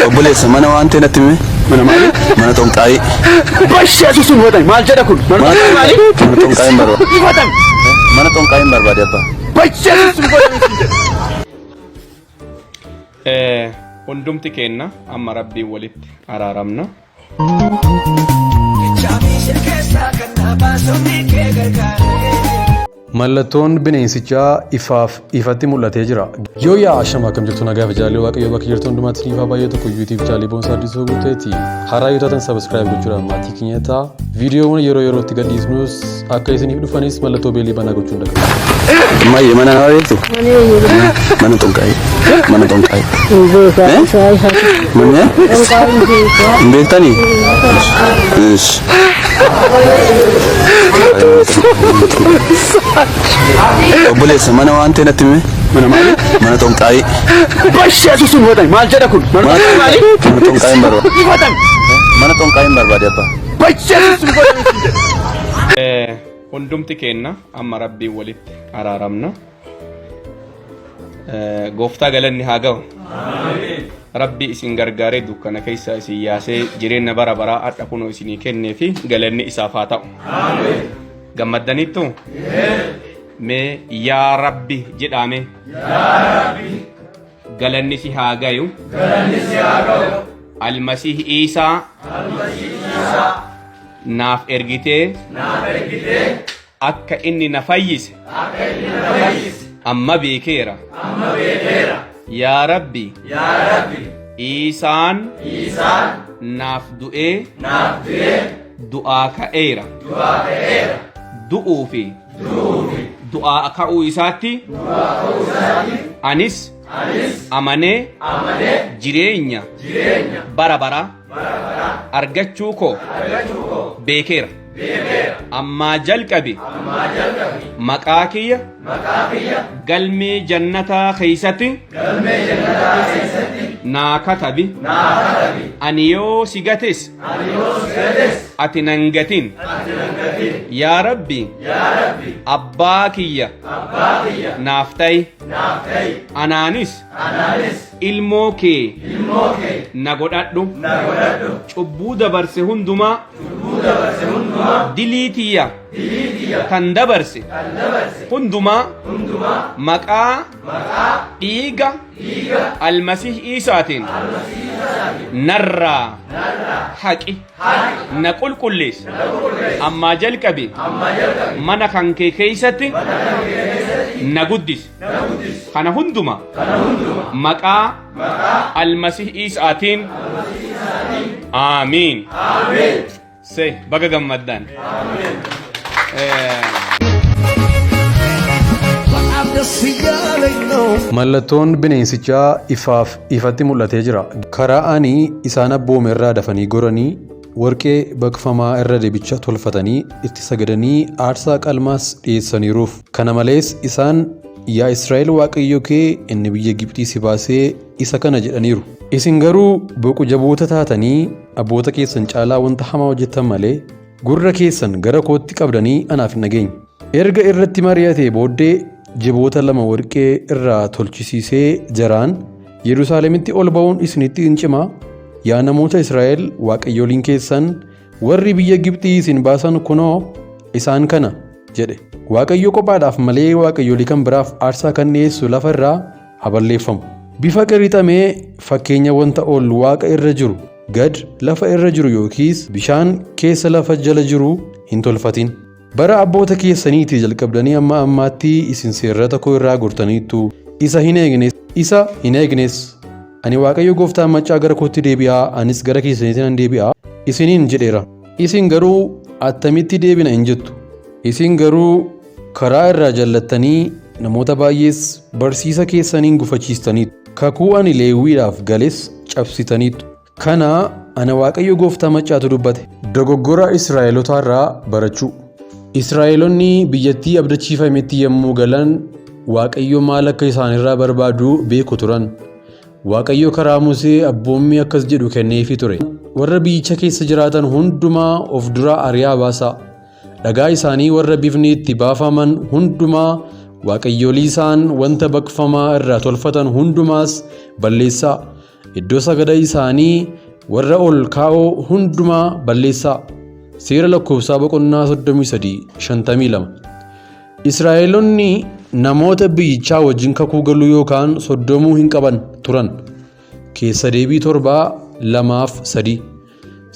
obboleessa mana waan ta'e natti hime. Mana maali? Mana tonqaa'ii. Bashee sun hootan maal jedha kun? Mana maali? Mana tonqaa'ii hin barbaade. Hootan. Mana tonqaa'ii hin barbaade abbaa. Bashee sun hootan. Hundumti keenna amma rabbiin walitti araaramna. Mallattoon bineensichaa ifatti mul'atee jira. Yoo yaa shama akkam jirtu nagaa fi jaalala waaqayyoo bakka jirtu hundumaatti isiniif haa baay'atu tokko yuutiif chaalii boonsaa addisuu guuteeti. Haraa yoo taatan sabiskiraayib gochuudhaan maatii keenya ta'a. Viidiyoowwan yeroo yerootti gadhiisnus akka isiniif dhufanis mallattoo beelii banaa gochuun dhaqa. Maayee mana naa beektu? Mana tonqaa'ii. Mana tonqaa'ii. Manni? Hin beektanii? Obboleessa mana waan ta'e natti hime. Mana maali? Mana tonqaa'ii. Bashee sun hootan maal jedha kun? Mana maali? Mana tonqaa'ii hin barbaade. Hootan. Mana tonqaa'ii hin barbaade abbaa. Bashee sun hootan. Hundumti keenna amma rabbiin walitti araaramna. Gooftaa galanni haa ga'u. Rabbi isin gargaaree dukkana keessa isin yaasee jireenya bara baraa har'a kunoo isinii kennee fi galanni isaaf haa ta'u. Gammaddaniittu? Mee yaa Rabbi jedhame. Galanni si haa gayu. Almasiih Iisaa naaf ergitee akka inni na fayyise amma beekeera. Yaa Rabbi Iisaan naaf du'ee du'aa ka'eera. Du'uu fi du'aa ka'uu isaatti anis amanee jireenya bara bara argachuu koo beekeera. Ammaa jalqabe maqaa kiyya galmee jannataa keessatti naa katabi. Ani yoo si gates ati nan gatin. Yaa Rabbi abbaa kiyya naaf ta'i. Anaanis ilmoo kee na godhadhu. Cubbuu dabarse hundumaa dilii tiyya kan dabarse hundumaa maqaa dhiiga almasiih Iisaatiin narraa haqi na qulqulleessi. Ammaa jalqabe mana kan kee keessatti na guddisi. Kana hunduma maqaa almasiih Iisaatiin aamiin. Say baga gammaddan. Mallattoon bineensichaa ifatti mul'atee jira. Karaa ani isaan abboome irraa dafanii goranii warqee baqfamaa irra dibicha tolfatanii itti sagadanii aarsaa qalmaas dhiyeessaniiruuf. Kana malees isaan yaa Israa'el waaqayyo kee inni biyya Gibxii si baasee isa kana jedhaniiru. Isin garuu boqu jaboota taatanii abboota keessan caalaa wanta hamaa hojjettan malee gurra keessan gara kootti qabdanii anaaf hin dhageenye. Erga irratti mari'atee booddee jiboota lama warqee irraa tolchisiisee jaraan Yerusaalemitti ol ba'uun isinitti hin cimaa. Yaa namoota Israa'el waaqayyoliin keessan warri biyya Gibxii isin baasan kunoo isaan kana jedhe. Waaqayyo kophaadhaaf malee waaqayyolii kan biraaf aarsaa kan dhiyeessu lafa irraa haa balleeffamu. Bifa qirixamee fakkeenya wanta ol waaqa irra jiru gad lafa irra jiru yookiis bishaan keessa lafa jala jiru hin tolfatin. Bara abboota keessaniitii jalqabdanii amma ammaatti isin seerrata koo irraa gortaniittu. Isa hin eegnes. Ani waaqayyo gooftaan maccaa gara kootti deebi'aa, anis gara keessaniitti nan deebi'aa isiniin jedheera. Isin garuu attamitti deebina hin jettu. Isin garuu karaa irraa jallattanii namoota baay'ees barsiisa keessaniin gufachiistaniitu. Kakuu ani Leewwiidhaaf gales cabsitaniitu. Kana ana waaqayyo gooftaa maccaatu dubbate. Dogoggora Israa'elotaa irraa barachuu. Israa'elonni biyyattii abdachiifametti yommuu galan waaqayyo maal akka isaanirraa barbaadu beeku turan. Waaqayyo karaa Musee abboommii akkas jedhu kenneefii ture. Warra biyyicha keessa jiraatan hundumaa of duraa ari'aa baasaa. Dhagaa isaanii warra bifni itti baafaman hundumaa waaqayyolii isaan wanta baqfamaa irraa tolfatan hundumaas balleessaa. iddoo sagada isaanii warra ol kaa'oo hundumaa balleessaa. Seera lakkoofsaa boqonnaa 33:52. Israa'eloonni namoota biyyichaa wajjin kakuu galuu yookaan soddomuu hin qaban turan. Keessa deebii 7:2-3.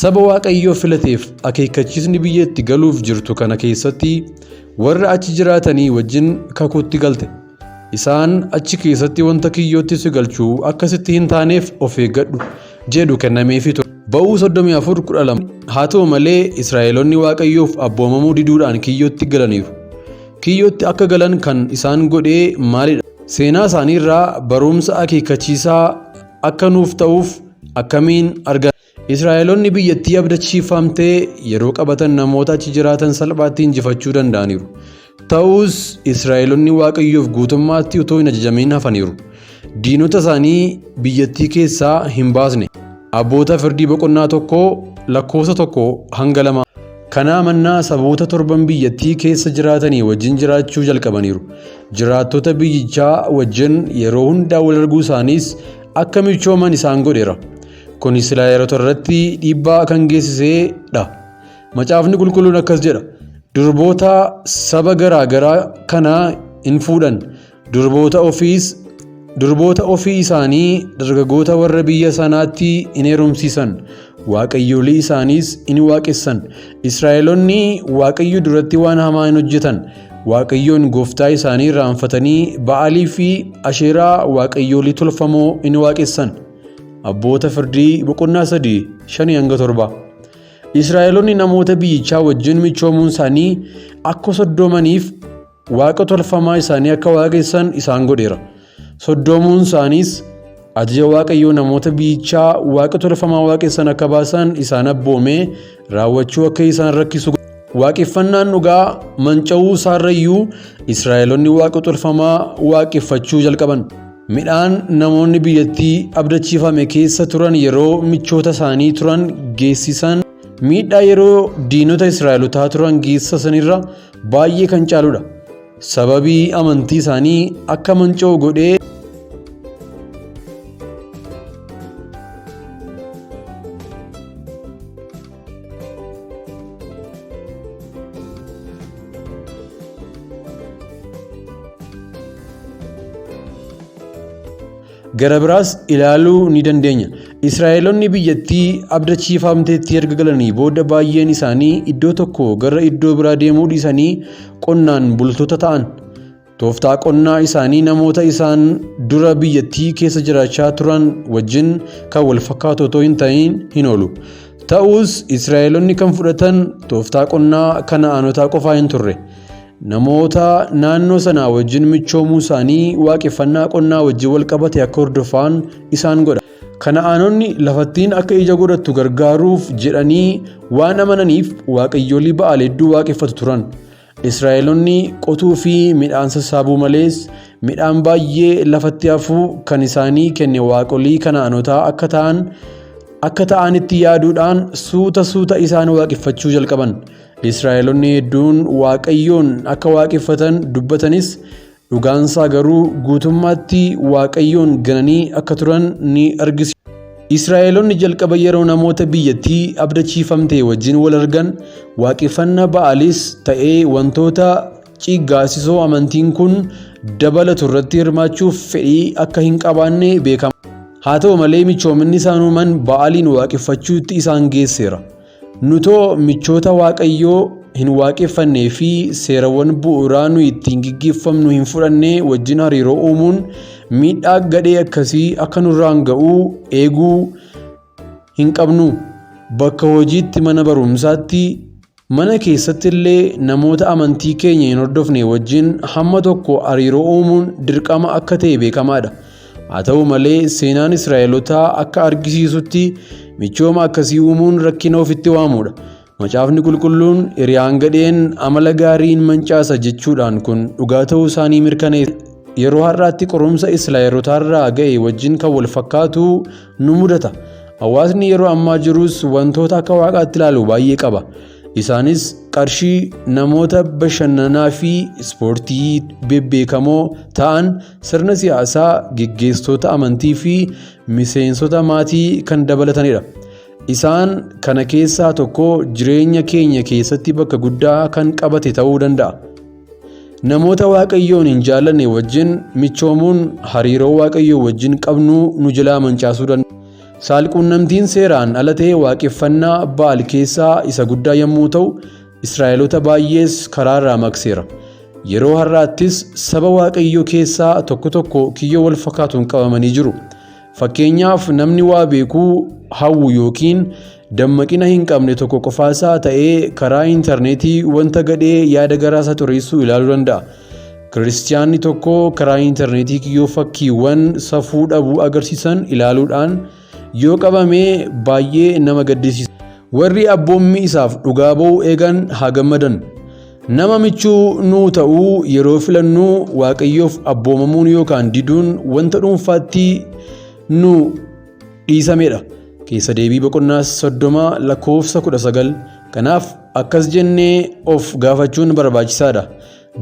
Saba Waaqayyoo filateef akeekkachiisni biyyatti galuuf jirtu kana keessatti warra achi jiraatanii wajjin kakuutti galte. Isaan achi keessatti wanta kiyyootti si galchuu akkasitti hin taaneef of eeggadhu jedhu kennameefii ture. Ba'uu 34:12. Haa ta'u malee Israa'eloonni Waaqayyoof abboomamuu diduudhaan kiyyootti galaniiru. Kiyyootti akka galan kan isaan godhee maalidha? Seenaa isaanii irraa barumsa akeekkachiisaa akka nuuf ta'uuf akkamiin argatan? Israa'eloonni biyyattii abdachiifamtee yeroo qabatan namoota achi jiraatan salphaatti injifachuu danda'aniiru. Ta'us Israa'eloonni Waaqayyoof guutummaatti utoo hin ajajamin hafaniiru. Diinota isaanii biyyattii keessaa hin baasne. Abboota Firdii boqonnaa 1:1-2. Kanaa mannaa saboota 7 biyyattii keessa jiraatanii wajjin jiraachuu jalqabaniiru. Jiraattota biyyichaa wajjin yeroo hundaa wal arguu isaaniis akka michooman isaan godheera. Kun Israa'eloota irratti dhiibbaa kan geessisedha. Macaafni qulqulluun akkas jedha. Durboota saba garaa garaa kanaa hin fuudhan. Durboota ofii isaanii dargaggoota warra biyya sanaatti hin heerumsiisan. Waaqayyoolii isaaniis hin waaqessan. Israa'eloonni Waaqayyo duratti waan hamaa hin hojjetan. Waaqayyoon gooftaa isaanii irraanfatanii Ba'aalii fi Asheeraa waaqayyoolii tolfamoo hin waaqessan. Abboota Firdii boqonnaa 3:5-7. Israa'eloonni namoota biyyichaa wajjin michoomuun isaanii akka soddomaniif waaqa tolfamaa isaanii akka waaqessan isaan godheera. Soddoomuun isaaniis ajaja Waaqayyoo namoota biyyichaa waaqa tolfamaa waaqessan akka baasan isaan abboomee raawwachuu akka isaan rakkisu. Waaqeffannaan dhugaa manca'uu isaarrayyuu Israa'eloonni waaqa tolfamaa waaqeffachuu jalqaban. Midhaan namoonni biyyattii abdachiifame keessa turan yeroo michoota isaanii turan geessisan miidhaa yeroo diinota Israa'elotaa turan geessisanirra baay'ee kan caaludha. Sababii amantii isaanii akka manca'u godhee gara biraas ilaaluu ni dandeenya. Israa'eloonni biyyattii abdachiifamteetti erga galanii booda baay'een isaanii iddoo tokko gara iddoo biraa deemuu dhiisanii qonnaan bultoota ta'an. Tooftaa qonnaa isaanii namoota isaan dura biyyattii keessa jiraachaa turan wajjin kan wal fakkaatu otoo hin ta'in hin oolu. Ta'us Israa'eloonni kan fudhatan tooftaa qonnaa Kana'aanotaa qofaa hin turre. Namoota naannoo sanaa wajjin michoomuu isaanii waaqeffannaa qonnaa wajjin wal qabate akka hordofan isaan godha. Kana'aanonni lafattiin akka ija godhattu gargaaruuf jedhanii waan amananiif waaqayyoolii Ba'aal hedduu waaqeffatu turan. Israa'eloonni qotuu fi midhaan sassaabuu malees midhaan baay'ee lafatti hafuu kan isaanii kenne waaqolii Kana'aanotaa akka ta'anitti yaaduudhaan suuta isaan waaqeffachuu jalqaban. Israa'eloonni hedduun Waaqayyoon akka waaqeffatan dubbatanis dhugaansaa garuu guutummaatti Waaqayyoon gananii akka turan ni argisiisa. Israa'eloonni jalqaba yeroo namoota biyyattii abdachiifamte wajjin wal argan waaqeffannaa Ba'aalis ta'ee wantoota ciggaasisoo amantiin kun dabalatu irratti hirmaachuuf fedhii akka hin qabaanne beekama. Haa ta'u malee michoominni isaan uuman Ba'aaliin waaqeffachuutti isaan geesseera. Nutoo michoota Waaqayyoo hin waaqeffannee fi seerawwan bu'uuraa nu ittiin gaggeeffamnu hin fudhannee wajjin hariiroo uumuun miidhaa gadhee akkasii akka nurraan ga'uu eeguu hin qabnu. Bakka hojiitti, mana barumsaatti, mana keessatti illee namoota amantii keenya hin hordofne wajjin hamma tokko hariiroo uumuun dirqama akka ta'e beekamaadha. Haa ta'u malee seenaan Israa'elotaa akka argisiisutti michooma akkasii uumuun rakkina ofitti waamudha. Macaafni qulqulluun hiriyaan gadheen amala gaariin mancaasa jechuudhaan kun dhugaa ta'uu isaanii mirkaneessa. Yeroo har'aatti qorumsa Israa'elotaarraa ga'e wajjin kan wal fakkaatu nu mudata. Hawaasni yeroo ammaa jirus wantoota akka waaqaatti ilaalu baay'ee qaba. Isaanis qarshii namoota bashannanaa fi ispoortii bebbeekamoo ta'an, sirna siyaasaa, geggeessitoota amantii fi miseensota maatii kan dabalatanidha. Isaan kana keessaa tokko jireenya keenya keessatti bakka guddaa kan qabate ta'uu danda'a. Namoota Waaqayyoon hin jaallanne wajjin michoomuun hariiroo Waaqayyoo wajjin qabnu nu jalaa mancaasuu danda'a. Saalquunnamtiin seeraan ala ta'e waaqeffannaa Ba'aal keessaa isa guddaa yommuu ta'u, Israa'eloota baay'ees karaarraa maqseera. Yeroo har'aattis saba Waaqayyoo keessaa tokko tokko kiyyoo wal fakkaatuun qabamanii jiru. Fakkeenyaaf namni waa beekuu hawwu yookiin dammaqina hin qabne tokko qofaasaa ta'ee karaa intarneetii wanta gadhee yaada garaasaa xureessuu ilaaluu danda'a. Kiristiyaanni tokko karaa intarneetii kiyyoo fakkiiwwan safuu dhabuu agarsiisan ilaaluudhaan yoo qabame baay'ee nama gaddisiisa. Warri abboommii isaaf dhugaa ba'uu eegan haa gammadan. Nama michuu nuu ta'uu yeroo filannu Waaqayyoof abboomamuun yookaan diduun wanta dhuunfaatti nu dhiisamedha. Keessa deebii boqonnaa 30 lakkoofsa 19. Kanaaf akkas jennee of gaafachuun barbaachisaadha.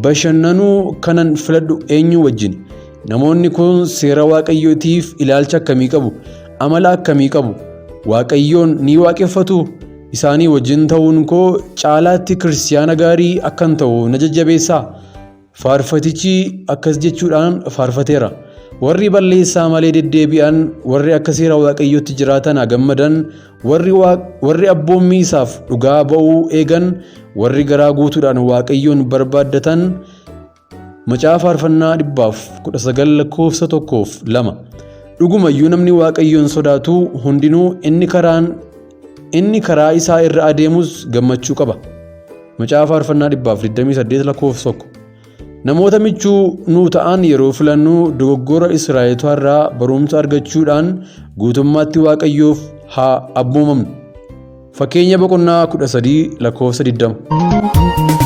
Bashannanuu kanan filadhu eenyu wajjin? Namoonni kun seera Waaqayyootiif ilaalcha akkamii qabu? Amala akkamii qabu? Waaqayyoon ni waaqeffatu? Isaanii wajjin ta'uun koo caalaatti kiristiyaana gaarii akkan ta'u na jajjabeessaa? Faarfatichi akkas jechuudhaan faarfateera. Warri balleessaa malee deddeebi'an, warri akka seera Waaqayyootti jiraatan haa gammadan, warri abboommii isaaf dhugaa ba'uu eegan, warri garaa guutuudhaan Waaqayyoon barbaaddatan. Macaafa faarfannaa 19 lakkoofsa 1-2. Dhugumayyuu namni Waaqayyoon sodaatu hundinuu inni karaa isaa irra adeemus gammachuu qaba. Macaafa faarfannaa 128 lakkoofsa 1. Namoota michuu nuu ta'an yeroo filannu dogoggora Israa'elootaa barumsa argachuudhaan guutummaatti Waaqayyoof haa abboomamnu. Fakkeenya boqonnaa 13 lakkoofsa 20.